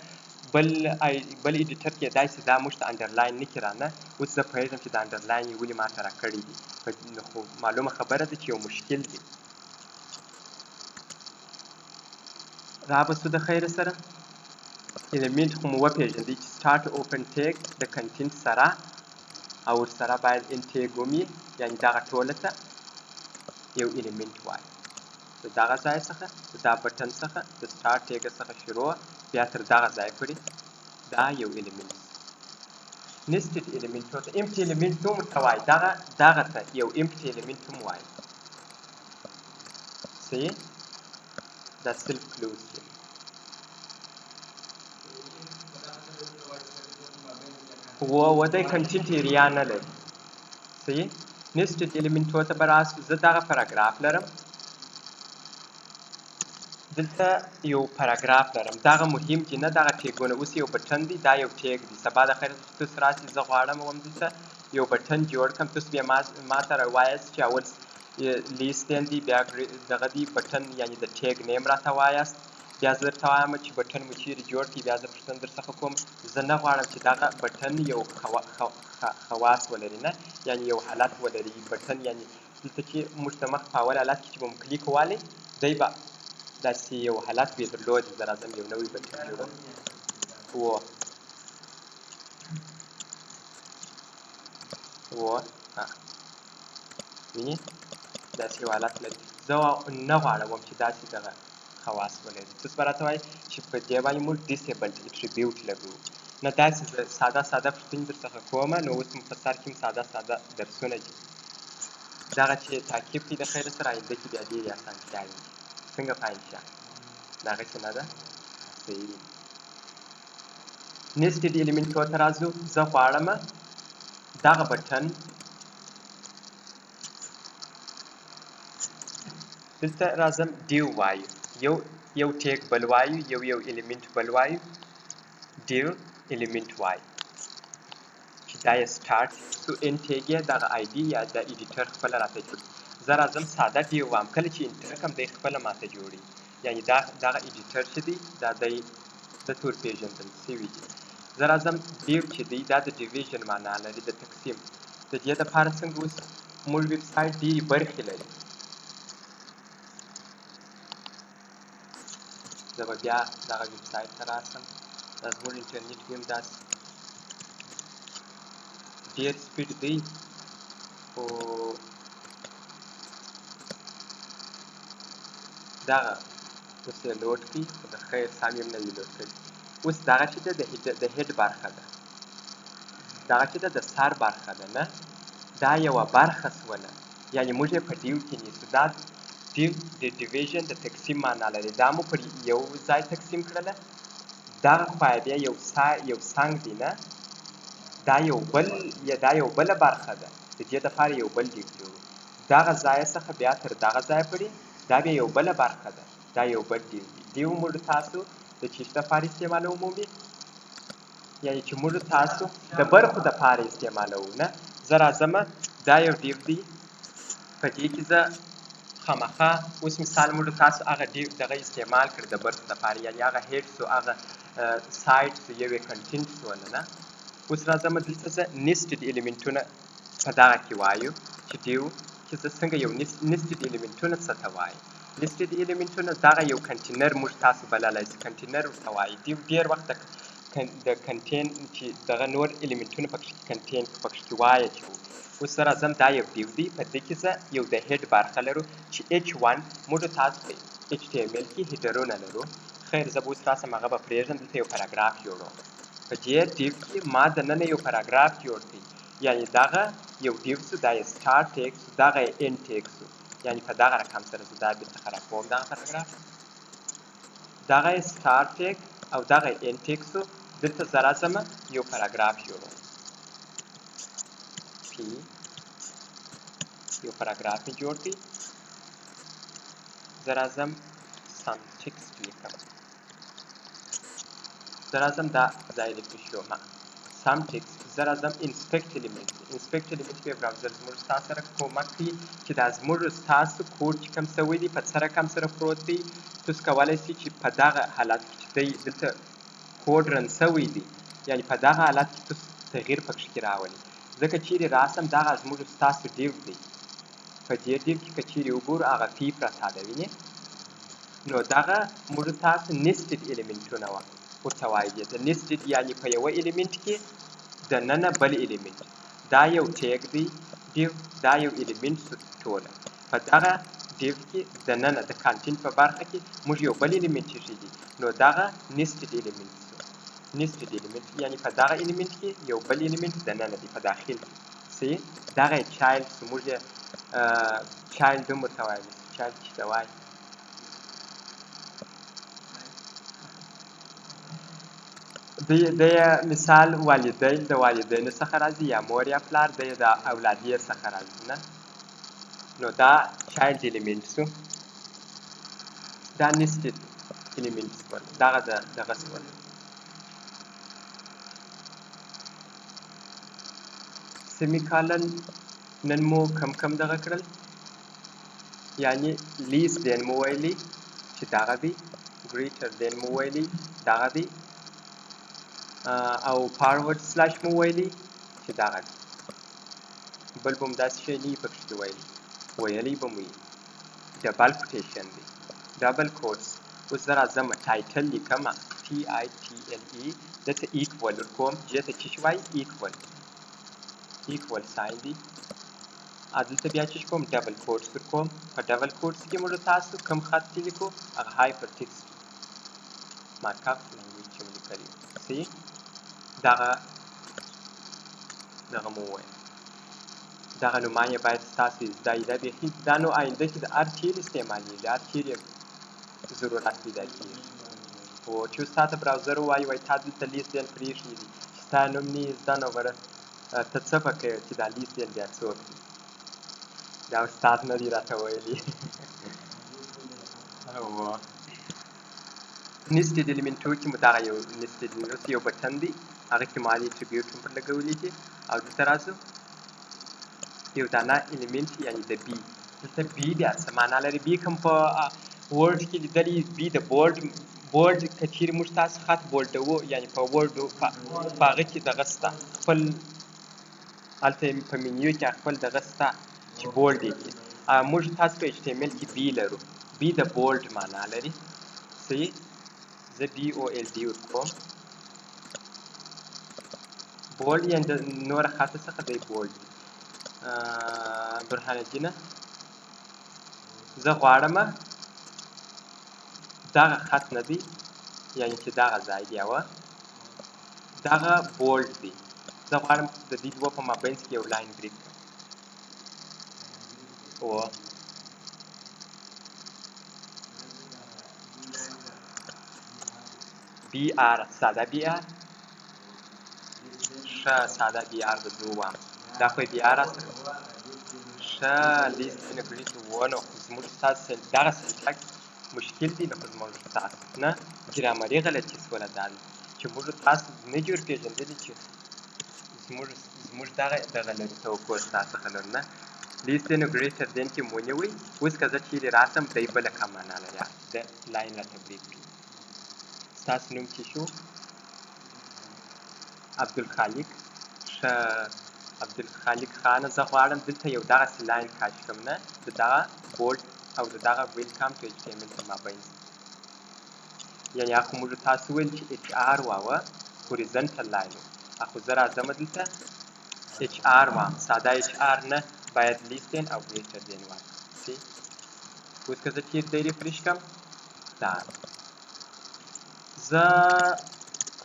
Speaker 1: بل ایډیټر کېدای شي دا موږ ته انډرلاین نه کړي رانه اوس زه پوهېږم چې د انډرلاین یې ولې ما ته راکړي دي خو معلومه خبره ده چې یو مشکل دی رابطو د خیر سره element خو مو وپېژندئ چې start open tag د content سره او ورسره باید end tag ومي یعنې دغه ټوله ته یو element وایي د دغه ځای څخه د دا بټن څخه د start tag څخه شروع بیا تر دغه ځای پورې دا یو element nested element ته empty element هم ورته وایي دغه ته یو empty element هم وایي صحیح دا self closed دی و دی کنټینټ ایریا نه لري صحیح nested element ته به راسو زه دغه پاراګراف لرم دلته یو پاراګراف لرم دغه مهم چې نه دغه ټیګونه اوس یو بټن دی دا یو ټیګ دی سبا د خیر تاسو راسئ زه غواړم هم دلته یو بټن جوړ کړم تاسو بیا ماته راوایاست چې اول لیست دی بیا دغه دی بټن یعنې د ټیګ نیم راته وایاست بیا زه درته وایم چې بټن مو چیرې جوړ کړي بیا زه پوښتنه درڅخه کوم زه نه غواړم چې دغه بټن یو خواص ولري نه یعنې یو حالت ولري بټن یعنې دلته چې موږ ته مخ په اول حالت کې چې به مو کلیک والی دی به داسې یو حالت به یې درلود زه راځم یو نوی بټن جوړوم وینې داسې یو حالت لري زه نه غواړم چې داسې دغه خواص ولري تاسو به راته وایئ چې په دې باندې موږ ډیسیبلډ اټریبیوټ لګوو نه داسې زه ساده پوښتنې درڅخه کومه نو اوس مو په سر کې ساده درسونه دي دغه چې تعقیب کړي د خیر سره آینده کې بیا ډېرې اسانتیاوې دي څنګه په انشا دغسې نه ده صحیح nested element ته راځو زه غواړم دغه بټن دلته راځم ډیو وایو یو ټیګ بل وایو یو element بل وایو ډیو element وایو چې دا یې سټارټ سو ان ټیګ یې دغه آی ډي یا د ایډیټر خپله راته جوړ زه راځم ساده ډیو وایم کله چې انټر کړم دی خپله ماته جوړوي یعنې دغه ایډیټر چې دی دا دی د تور پېژندل سوي دي زه راځم ډیو چې دی دا د ډیویژن معنا لري د تقسیم د دې دپاره څنګه اوس موږ ویب سایټ ډېرې برخې لري زه به بیا دغه ویب سایټ ته راسم دا زموږ انټرنیټ وي هم داسې ډېر سپیډ دی خو دغه اوس یې لوډ کړي خو د خیر سم یې نه وي لوډ کړي اوس دغه چې ده د هیډ برخه ده دغه چې ده د سر برخه ده نه دا یوه برخه سوله یعنې موږ یې په ډیو کې نیسو دا ډیو د ډیویژن د تقسیم معنا لري دا مو پر یو ځای تقسیم کړله دغه خوا یې بیا یو څنګ دی نه دا یو بله برخه ده د دې دپاره یو بل ډیو جوړو دغه ځای څخه بیا تر دغه ځای پورې دا بیا یو بله برخه ده دا یو بل ډیو دی ډیو موږ تاسو د چیش دپاره استعمالوو مومي یعنې چې موږ تاسو د برخو دپاره استعمالوو نه زه راځمه دا یو ډیو دی په دې کې زه خامخا اوس مثال موږ تاسو هغه دغه استعمال کړ د برخو دپاره یعنې هغه هیډ سو هغه سایټ سو یو یې کنټینټ سوله نه اوس راځمه دلته زه nested elementونه په دغه کې وایو چې ډیو کې زه څنګه یو nested elementونه څه ته وایي nested elementونه دغه یو کنټینر موږ تاسو بللی سو کنټینر ورته وایي ډیو ډېر وخت د کنټین چې دغه نور الیمنټونه پکښې کې واچوو اوس زه راځم دا یو ډیو دی په دې کې زه یو د هیډ برخه لرو چې h1 موږ تاسو په HTML کې هیډرونه لرو خیر زه به اوس راسم هغه به پرېږدم دلته یو پاراګراف جوړوم په دې ډیو کې ما دننه یو پاراګراف جوړ کړی یعنې دغه یو ډیو سو دا یې سټارټ ټیګ سو دغه یې end ټیګ سو یعنې په دغه رقم سره زه دا بېرته راکوم دغه پاراګراف دغه یې سټارټ ټیګ او دغه یې end ټیګ سو دلته زه راځمه یو پاراګراف جوړوم یو پاراګراف مې جوړ کړی زه راځم سم ټیکسټ لیکم زه راځم دا ځای لیکل شو سم ټیکسټ زه راځم انسپکټ الیمنټ به براوزر زموږ ستاسو سره کومک کوي چې دا زموږ ستاسو کوډ چې کوم سوی دی په څه رقم سره پروت دی تاسو کولی شئ چې په دغه حالت کې چې دی دلته کوډ رن سوی دی یعنې په دغه حالت کې تاسو تغییر پکښې کې راولئ ځکه چیرې راسم دغه زموږ ستاسو ډیو دی په دې ډیو کې که چیرې وګورو هغه فی پرته ده وینې نو دغه موږ تاسو نېسټډ ایلیمنټونه ورته وایي دې ته نېسټډ یعنې په یوه ایلیمنټ کې دننه بل ایلیمنټ دا یو ټیګ دی ډیو دا یو ایلیمنټ شو ټوله په دغه ډیو کې دننه د کانټینټ په برخه کې موږ یو بل ایلیمنټ ایښی دی نو دغه نېسټډ ایلیمنټ شو نېسټډ ایلیمنټ یعنې په دغه ایلیمنټ کې یو بل ایلیمنټ دننه دی په داخل کې صحیح دغه یې چایلډ شو موږ یې چایلډ هم ورته وایو چایلډ چې ته وایي د مثال والدین د والدینو څخه راځي یا مور یا پلار د اولادیې څخه راځي نه نو دا چایلډ ایلیمنټ شو دا نېسټډ ایلیمنټ شول دغه دغه شول سیمی کالن نن مو کم دغه کړل یعنی لیس دین مو ویلي چې دغه دی ګریټر دین مو ویلي دغه دی او فارورډ سلاش مو ویلي چې دغه دی بل به هم داسې شی نه وي پکې ویلی به مو وي ډبل کوټیشن دی ډبل کوټس اوس زه راځم ټایټل لیکمه TITLE دلته ایکول ورکوم دې ته چې وایي ایکول ساین دی دلته بیا چې کوم ډبل کوټس ورکوم په ډبل کوټس کې موږ تاسو کوم خط لیکو هغه هایپر ټیکسټ مارک اپ لنګویج چې مو لیکلي صحیح دغه مو وویل دغه نومان یې باید ستاسو زده وي دا بیخي دا نو آینده کې د هر چیرې استعمالیږي هر چیرې ضرورت پیدا کېږي خو چې استاد ته براوزر ووایي وایي تا دلته لیست دین پرېښي دي چې ستا نوم نه یې زده نو بره ته څه به کوې چې دا لیست دین بیا څوک دی دا استاد نه دي راته ویلي نېسټډ ایلیمنټو کې مو دغه یو نېسټډ ایلیمنټ یو بټن دی هغه کې ما اټریبیوټ هم پر لګولي دي او دلته راځو یو دانه ایلیمنټ یعنی د بي دلته بي بیا څه معنا لري بي کوم په ورډ کې لیدلي بي د بورډ که چیرې موږ تاسو خط بولډوو یعنی په ورډ په هغه کې دغه شته خپل هلته په منیو کې خپل دغه شته چې بولډ یې کړي موږ تاسو په HTML کې بي لرو بي د بولډ معنا لري صحیح زه BOLD ورکوم بولډ یعنې د نوره خطه څخه دی بولډ برهان الدینه زه غواړم دغه خط نه دی یعنې چې دغه ځای دی دغه بولډ دی زه غواړم د دې دوه په مابینځ کې یو لاین بریک کړم BR ساده BR ښه ساده BR به زه ووایم دا خو یې BR است ښه لیست نګریټ نو زموږ ستاسو دغه سینټکس مشکل دی نو زموږ ستاسو نه ګرامري غلطي شوله دا چې موږ تاسو نه جوړ پېژندلي چې زموږ دغه لري توقع ستاسو څخه لرو نه لیست نو ګریټر دین کې مو ونیوئ اوس که زه چیرې راسم دی بله کوم معنا لري د لاین راته بریک کړي ستاسو نوم چې شو عبدالخالق ښه عبدالخالق خانه زه غواړم دلته یو دغسې لاین کاش کړم نه د دغه بولډ او د دغه ویلکم ټو HTML په مابینځ یعنې هغه خو موږ تاسو ویل چې HR واوه هوریزنټل لاین و خو زه راځم دلته HR وایم ساده HR نه باید لیستین او ګریټر دین وایم اوس که زه چیرې دی ریفرش کړم دا زه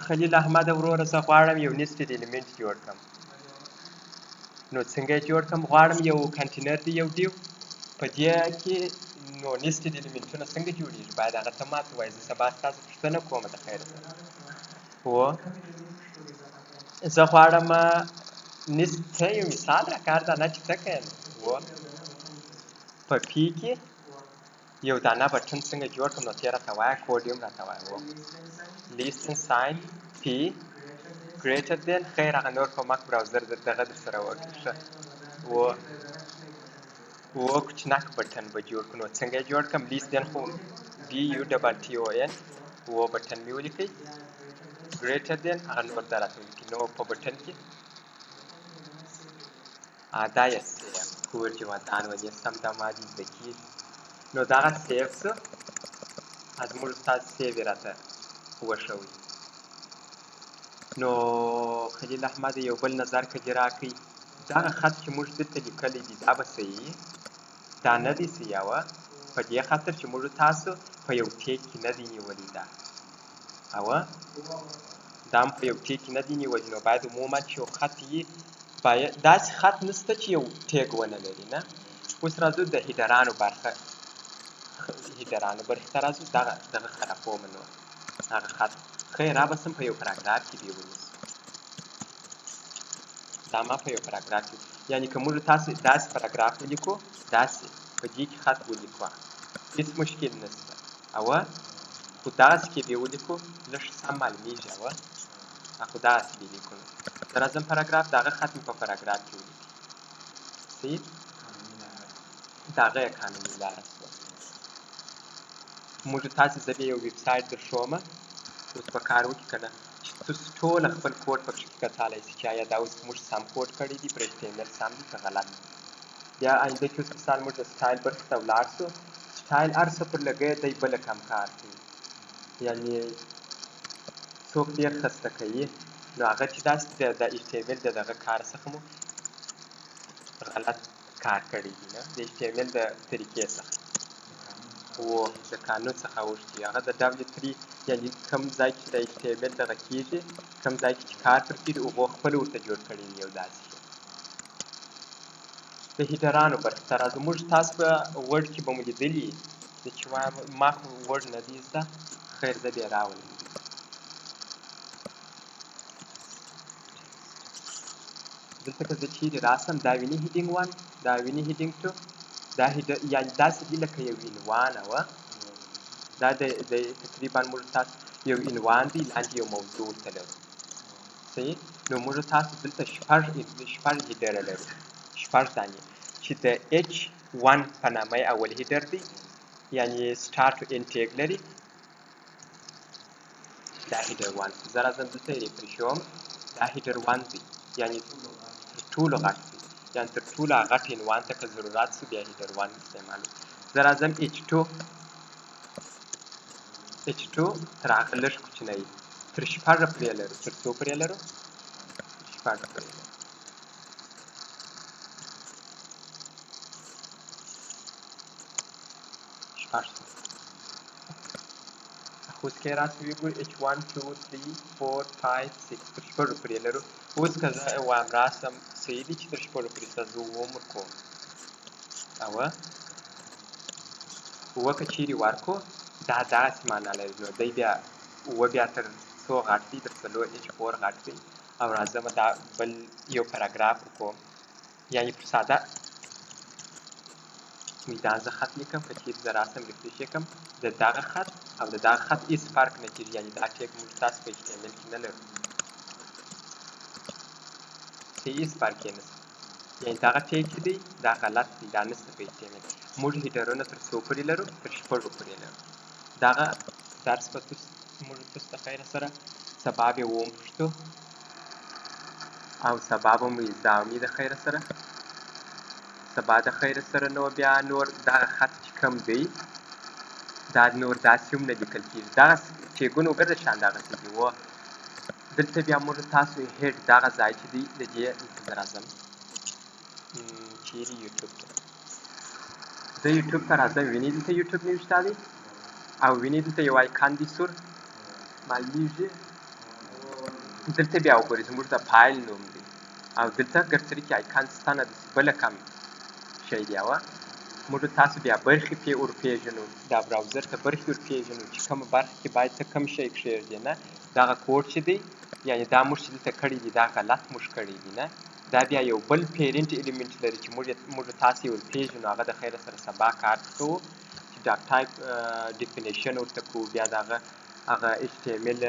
Speaker 1: خلیل احمد وروره زه غواړم یو نېسټډ ایلیمنټ جوړ کړم نو څنګه یې جوړ کړم غواړم یو کنټینر دی یو ډیو په دې کې نو نېسټډ ایلیمنټونه څنګه جوړېږي باید هغه ته ماته ووایي زه سبا ستاسو پوښتنه کوم د خیر سره زه غواړم ته یو مثال راکارده نه چې څه کوې په پی کې یو دانه بټن څنګه جوړ کړم نو ته یې راته وایه کوډ یې هم راته وایه لیسټن ساین پی ګریټر دین خیر هغه نور کومک براوزر دغه در سره وکړي ښه کوچنک بټن به جوړ کړو نو څنګه یې جوړ کړم لیسټن خو BUTTON بټن مې ولیکئ ګریټر دین هغه نور دا راته ولیکئ نو په بټن کې دا یې سیف کور جوادان ونیستم دا ما دې زده کېږي نو دغه سیف شو زموږ استاد سیو یې راته وښوی. نو خلیل احمد یو بل نظر که دې راکړئ، دغه خط چې موږ دلته لیکلی دی دا به صحیح دا نه دی صحیح اوه په دې خاطر چې موږ تاسو په یو ټیک کې نه دی نیولی دا اوه دا هم په یو ټیک کې نه دی نیولی، نو باید عموما چې یو خط یي باید داسې خط نشته چې یو ټیک ونه لري نه. اوس راځو د هیډرانو برخه ته راځو. دغه خرابومه نو هغه خط ښه رابسم په یو پاراګراف کې دې ونیسو. دا ما په یو پاراګراف کې یعنې که موږ تاسو داسې پاراګراف ولیکو داسې په دې کې خط ولیکو هېڅ مشکل نشته اوه خو دغسې کې دې ولیکو لږ سم معلومیږي اوه خو دغسې دې لیکو. زه راځم پاراګراف دغه خط مې په پاراګراف کې ولیکي صحیح دغه یې قانوني لاره شوه. موږ تاسې زه بیا یو ویبسایټ در ښومه اوس په کار وکړي که نه چې تاسو ټوله خپل کوډ پکښې کتلی شئ چې آیا دا اوس موږ سم کوډ کړی دی پر HTML سم دی که غلط دی. بیا آینده کې اوس مثال موږ د سټایل برخې ته ولاړ شو. سټایل هر څه پر لګی دی بله کم کار کوي یعنې څوک ډېر خسته کوي نو هغه چې داسې د HTML د دغه کار څخه مو غلط کار کړی دی نه د HTML د طریقې څخه د قانون څخه اوښتي هغه د W3 یعنې کوم ځای کې د HTML دغه کېږي کوم ځای کې چې کار پر کېږي هغو خپله ورته جوړ کړی وي یو داسې شی. د هیډرانو برخې ته راځو. موږ تاسو په وړ کې به مو لیدلي چې وایم ما خو وړ نه دی زده خیر زه بیا راولم. دلته که زه چیرې راسم دا ویني هیډینګ 1 دا ویني هیډینګ 2 دا یعنې داسې دي لکه یو عنوان وه دا د تقریبا موږ تاسو یو عنوان دی لاندې یو موضوع ورته لرو صحیح. نو موږ تاسو دلته شپږ هیډره لرو شپږ دانې چې د H1 په نامه یې اول هیډر دی یعنې سټارټ تو اینډ ټیګ لري دا هیډر 1 زه راځم دلته یې ریفرش کوم دا هیډر 1 دی یعنې تر ټولو غټ دی یعنې تر ټولو غټ عنوان ته که ضرورت شو بیا هیډر 1 استعمالوو. زه راځم H2 تر هغه لږ کوچنی تر شپږه پرې لرو تر څو پرې لرو شپږه پرې لرو. شپږ خو اوس که یې راسو وګورو H1 2 3 4 5 6 تر شپږو پرې لرو. اوس که زه وایم راسم صحیح دی چې تر شپږو پرې سته زه اووم ورکوم اوه اووه که چیرې ورکړو دا داسې معنا لري نو دی بیا اووه بیا تر څو غټ دی تر څلور H4 غټ دی او راځم دا بل یو پاراګراف وکړم یعنې په ساده میدان زه خط لیکم که چیرې زه راسم ریفرش یې کړم د دغه خط او د دغه خط هېڅ فرق نه کېږي یعنې دا ټیګ موږ تاسو په HTML کې نه لرو چې هېڅ فرق یې نشته یعنې دغه ټیګ چې دی دا غلط دی دا نشته په HTML. موږ هیډرونه تر څو پورې لرو تر شپږو پورې لرو. دغه درس به موږ تاسو د خیره سره سبا بیا اووم پښتو او سبا به مو زده ومې د خیره سره سبا د خیره سره نو بیا نور دغه خط چې کوم دی دا نور داسې هم نه لیکل کېږي دغه ټیګونه وګوره د شان دغسې دي و دلته بیا موږ تاسو هیډ دغه ځای چې دی د دې دلته زه راځم چیرې یوټیوب ته زه یوټیوب ته راځم وینې دلته یوټیوب مې وشته دی او وینې دلته یو آیکن دی سور معلومیږي دلته بیا وګورئ زموږ د فایل نوم دی او دلته ګرځري کې آیکن شته نه داسې بله کم شی دی اوه موږ تاسو بیا برخې ورپېژنو دا براوزر ته برخې ورپېژنو چې کومه برخه کې باید ته کوم شی کښېږدې نه دغه کوډ چې دی یعنې دا موږ چې دلته کړی دی دا غلط موږ کړی دی نه دا بیا یو بل پیرنټ الیمنټ لري چې موږ تاسې یې ورپېژنو هغه د خیره سره سبا کار کوو چې ډاک ټایپ ډیفینیشن ورته کوو بیا د هغه HTML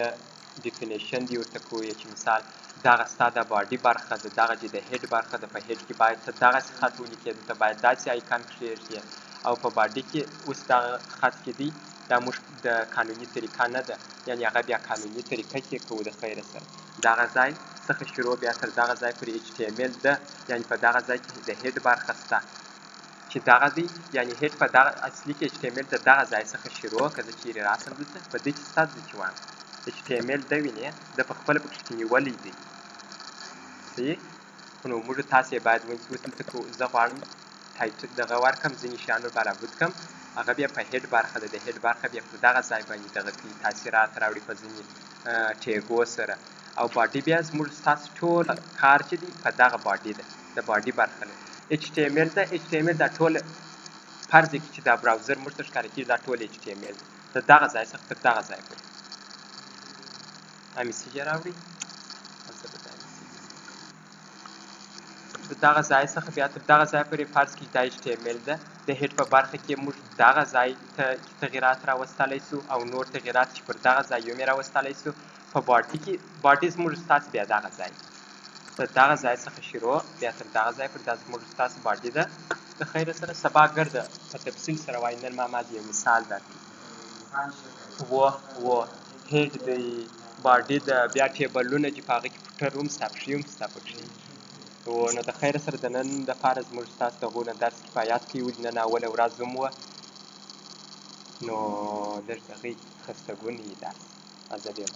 Speaker 1: ډیفینیشن دی ورته کوو چې مثال دغه ستا د باډي برخه د دغه چې د هیډ برخه ده په هیډ کې باید ته دغسې خط ولیکې دلته باید داسې آیکن کښېږدې او په باډي کې اوس دغه خط کې دی دا موږ د قانوني طریقه نه ده یعنې هغه بیا قانوني طریقه کې کوو د خیره سره دغه ځای څخه شروع بیا تر دغه ځای پورې HTML ده یعنې په دغه ځای کې د هیډ برخه شته چې دغه دی یعنې هیډ په دغه اصلي کې HTML د دغه ځای څخه شروع که زه چیرې راسم دلته په دې کې ستا د چوان HTML ده وینې ده په خپله پکې نیولی دی صحیح نو موږ تاسې یې باید اوس دلته که زه غواړم ټایټل دغه ورکړم ځینې شیان ور برابر کړم هغه بیا په هیډ برخه ده د هیډ برخه بیا په دغه ځای باندې دغه کوي تاثیرات راوړي په ځینې ټیګو سره او باډي بیا زموږ ستاسو ټول کار چې دی په دغه باډي ده د باډي برخه ده HTML ده HTML دا ټول فرض کړي چې دا براوزر موږ ته ښکاره کېږي دا ټول HTML د دغه ځای څخه تر دغه ځای پورې میسیج یې راوړي د دغه ځای څخه بیا تر دغه ځای پورې فرض کړي دا HTML ده د هیډ په برخه کې موږ دغه ځای ته تغیرات راوستلی سو او نور تغیرات چې پر دغه ځای یې راوستلی سو په باډي کې باډي زموږ ستاسو بیا دغه ځای د دغه ځای څخه شروع بیا تر دغه ځای پورې دا زموږ ستاسو باډي ده د خیره سره سبا ګرده په تفصیل سره وایي نن ما د یو مثال درکړي و هیډ دی باډي ده بیا ټیبلونه چې په هغه کې فوټر هم ستا پښې هم ستا پکښې نو د خیره سره د نن دپاره زموږ ستاسو دغونه درس کفایت کوي ولې نن اوله ورځ هم وه نو لږ د هغې خستګون یي درس زه ډېر